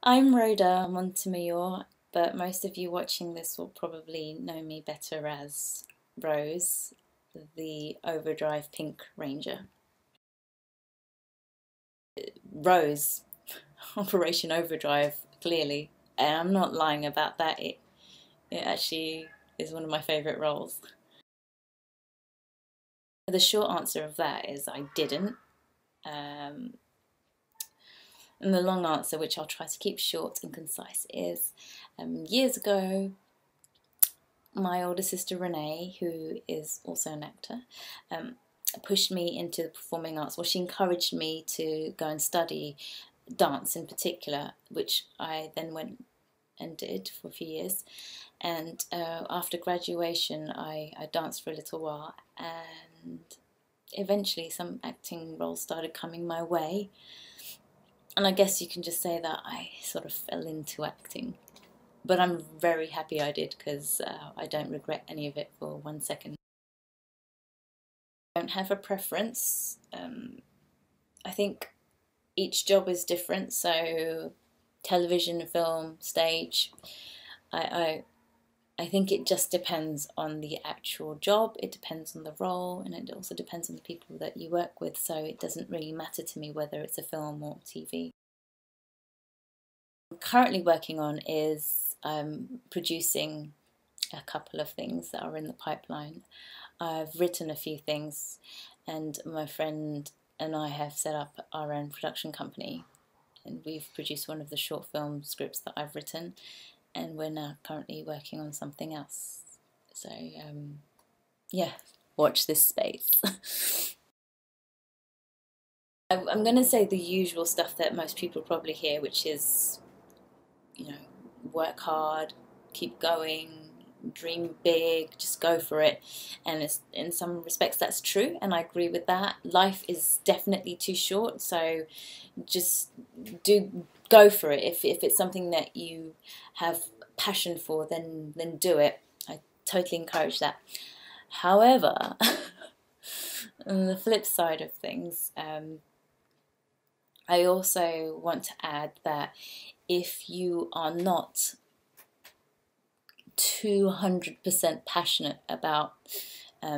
I'm Rhoda Montemayor, but most of you watching this will probably know me better as Rose, the Overdrive Pink Ranger. Rose, Operation Overdrive, clearly. And I'm not lying about that. It actually is one of my favourite roles. The short answer of that is I didn't. Um, and the long answer, which I'll try to keep short and concise, is years ago my older sister Renee, who is also an actor, pushed me into the performing arts. Well, she encouraged me to go and study dance in particular, which I then went and did for a few years. And after graduation, I danced for a little while, and eventually some acting roles started coming my way. And I guess you can just say that I sort of fell into acting. But I'm very happy I did, because I don't regret any of it for 1 second. I don't have a preference. I think each job is different, so television, film, stage, I think it just depends on the actual job, it depends on the role, and it also depends on the people that you work with, so it doesn't really matter to me whether it's a film or TV. What I'm currently working on is producing a couple of things that are in the pipeline. I've written a few things, and my friend and I have set up our own production company, and we've produced one of the short film scripts that I've written, and we're now currently working on something else. So yeah, watch this space. I'm going to say the usual stuff that most people probably hear, which is, you know, work hard, keep going, dream big, just go for it. And it's, in some respects that's true, and I agree with that. Life is definitely too short, so just go for it. If it's something that you have passion for, then do it. I totally encourage that. However, on the flip side of things, I also want to add that if you are not 200% passionate about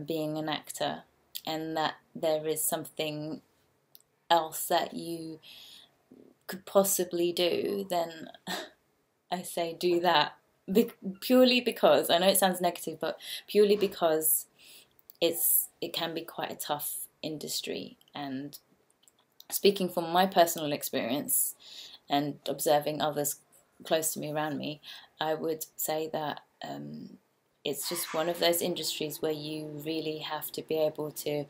being an actor, and that there is something else that you could possibly do, then I say do that. Purely because, I know it sounds negative, but purely because it can be quite a tough industry. And speaking from my personal experience and observing others close to me, around me, I would say that it's just one of those industries where you really have to be able to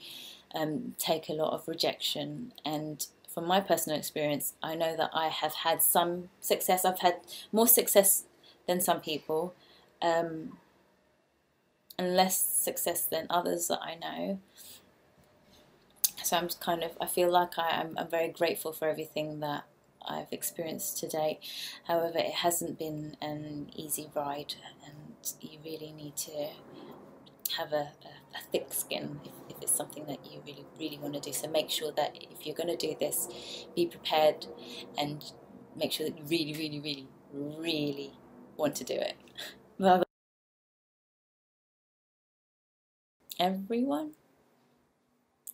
take a lot of rejection. And from my personal experience, I know that I have had some success. I've had more success than some people, and less success than others that I know. So I feel like I'm very grateful for everything that I've experienced to date. However, it hasn't been an easy ride, and you really need to have a thick skin if it's something that you really want to do. So make sure that if you're going to do this, be prepared, and make sure that you really want to do it. Well, everyone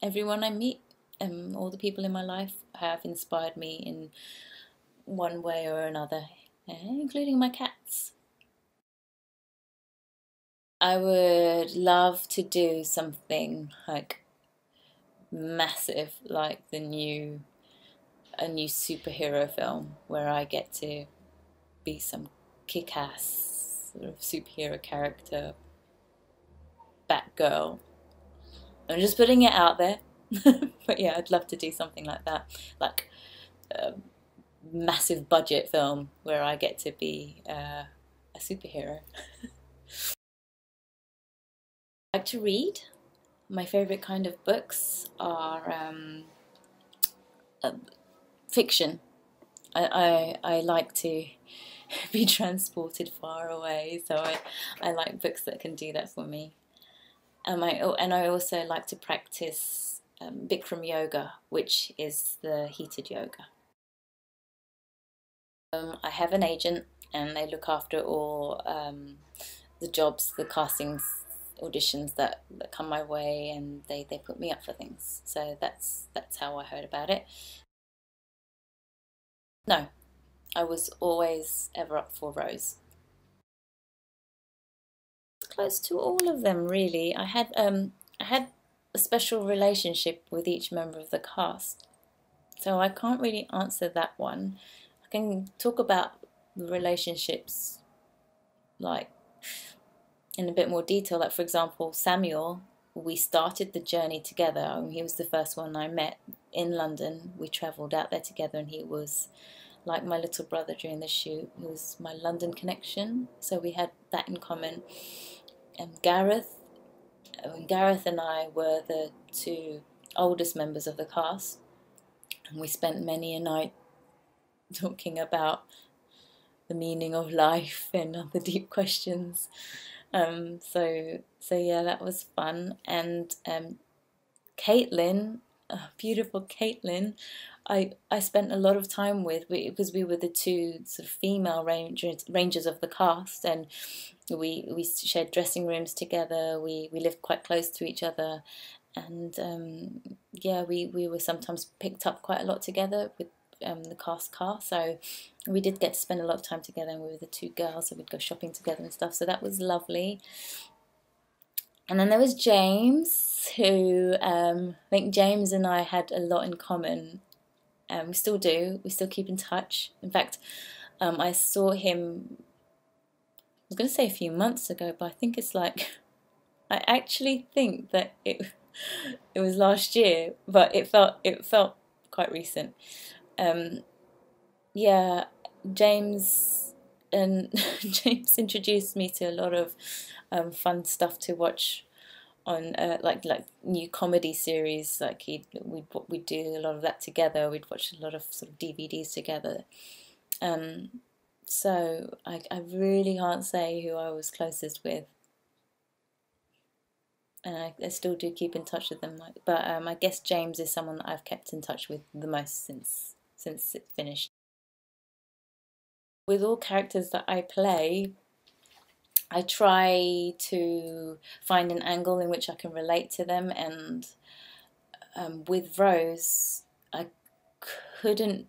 I meet, all the people in my life have inspired me in one way or another, including my cats. I would love to do something like massive, like a new superhero film where I get to be some kick-ass sort of superhero character, Batgirl. I'm just putting it out there. But yeah, I'd love to do something like that, like a massive budget film where I get to be a superhero. I like to read. My favourite kind of books are uh, fiction. I like to be transported far away, so I like books that can do that for me. And I also like to practice Bikram yoga, which is the heated yoga. I have an agent, and they look after all the jobs, the castings, auditions that come my way, and they put me up for things. So that's how I heard about it. No, I was always ever up for Rose. Close to all of them, really. I had a special relationship with each member of the cast, so I can't really answer that one. I can talk about the relationships like in a bit more detail. Like, for example, Samuel, we started the journey together. He was the first one I met in London. We travelled out there together, and he was like my little brother during the shoot. He was my London connection, so we had that in common. And Gareth and I were the two oldest members of the cast, and we spent many a night talking about the meaning of life and other deep questions. So yeah, that was fun. And Caitlin, beautiful Caitlin, I spent a lot of time with, because we were the two sort of female rangers of the cast, and we shared dressing rooms together. We lived quite close to each other, and yeah, we were sometimes picked up quite a lot together with the cast car. So we did get to spend a lot of time together, and we were the two girls, so we'd go shopping together and stuff. So that was lovely. And then there was James, who I think James and I had a lot in common. We still do. We still keep in touch. In fact, I saw him, I was going to say a few months ago, but I think it's like, I actually think that it was last year, but it felt quite recent. Um, yeah, James and James introduced me to a lot of fun stuff to watch on like new comedy series. Like we'd do a lot of that together. We'd watch a lot of sort of DVDs together. So I really can't say who I was closest with, and I still do keep in touch with them. But I guess James is someone that I've kept in touch with the most since it finished. With all characters that I play, I try to find an angle in which I can relate to them, and with Rose, I couldn't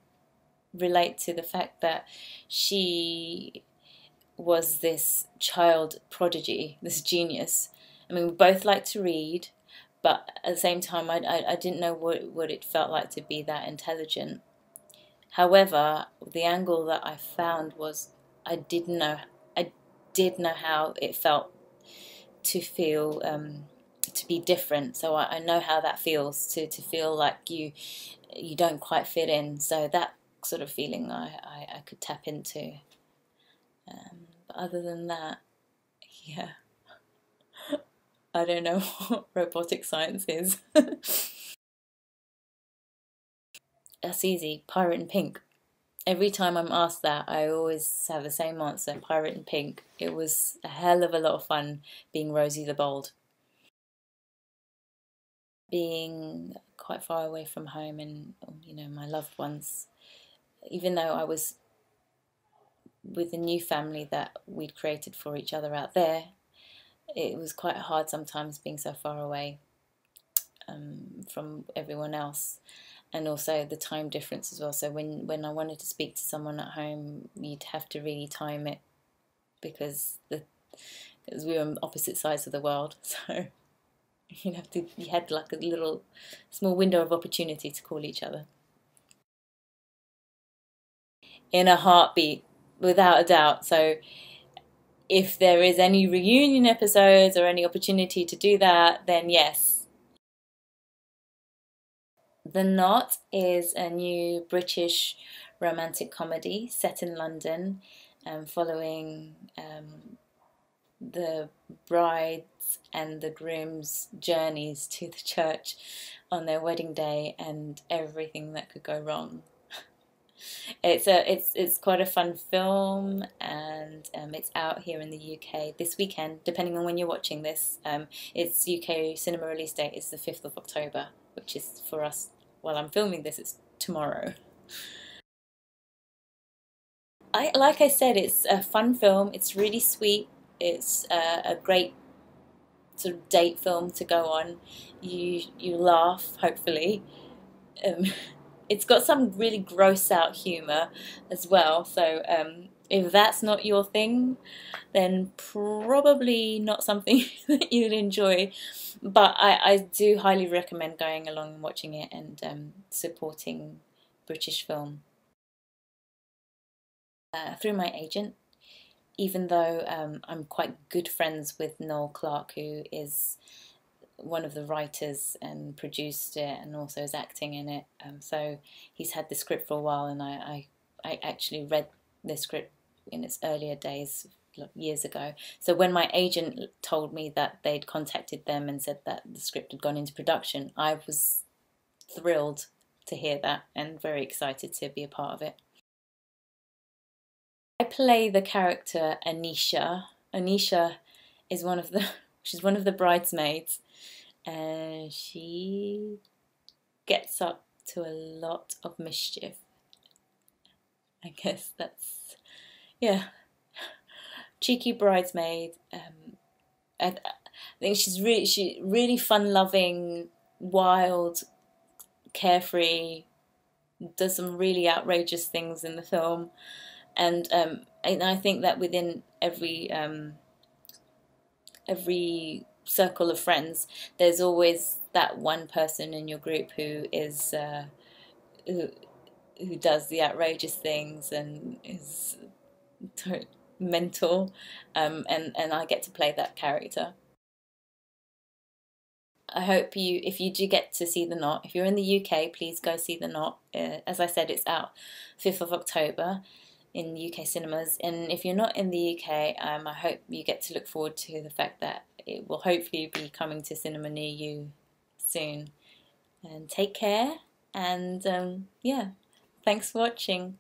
relate to the fact that she was this child prodigy, this genius. I mean, we both like to read, but at the same time, I didn't know what it felt like to be that intelligent. However, the angle that I found was I did know I did know how it felt to feel to be different. So I know how that feels to feel like you don't quite fit in. So that sort of feeling I could tap into. But other than that, yeah, I don't know what robotic science is. That's easy. Pirate in Pink. Every time I'm asked that, I always have the same answer, Pirate in Pink. It was a hell of a lot of fun being Rosie the Bold. Being quite far away from home and, my loved ones, even though I was with a new family that we'd created for each other out there, it was quite hard sometimes being so far away from everyone else. And also the time difference as well. So when I wanted to speak to someone at home, you'd have to really time it because we were on opposite sides of the world. So you had like a little small window of opportunity to call each other. In a heartbeat, without a doubt. So if there is any reunion episodes or any opportunity to do that, then yes. The Knot is a new British romantic comedy set in London, following the bride's and the groom's journeys to the church on their wedding day and everything that could go wrong. It's quite a fun film, and it's out here in the UK this weekend, depending on when you're watching this. Its UK cinema release date is the 5th of October, which is for us, while I'm filming this, it's tomorrow. like I said, it's a fun film. It's really sweet. It's a great sort of date film to go on. You laugh, hopefully. Um, it's got some really gross out humour as well. So if that's not your thing, then probably not something that you'd enjoy. But I do highly recommend going along and watching it and supporting British film. Through my agent, even though I'm quite good friends with Noel Clarke, who is one of the writers and produced it and also is acting in it. So he's had the script for a while, and I actually read the script in its earlier days, years ago. So when my agent told me that they'd contacted them and said that the script had gone into production, I was thrilled to hear that and very excited to be a part of it. I play the character Anisha. Anisha is she's one of the bridesmaids, and she gets up to a lot of mischief. I guess that's, yeah, cheeky bridesmaid. I think she really fun-loving, wild, carefree. Does some really outrageous things in the film, and I think that within every circle of friends, there's always that one person in your group who is who who does the outrageous things and is mental, and I get to play that character. I hope you, if you do get to see The Knot, if you're in the UK, please go see The Knot. As I said, it's out 5th of October in UK cinemas. And if you're not in the UK, I hope you get to look forward to the fact that it will hopefully be coming to cinema near you soon. And take care, and yeah, thanks for watching.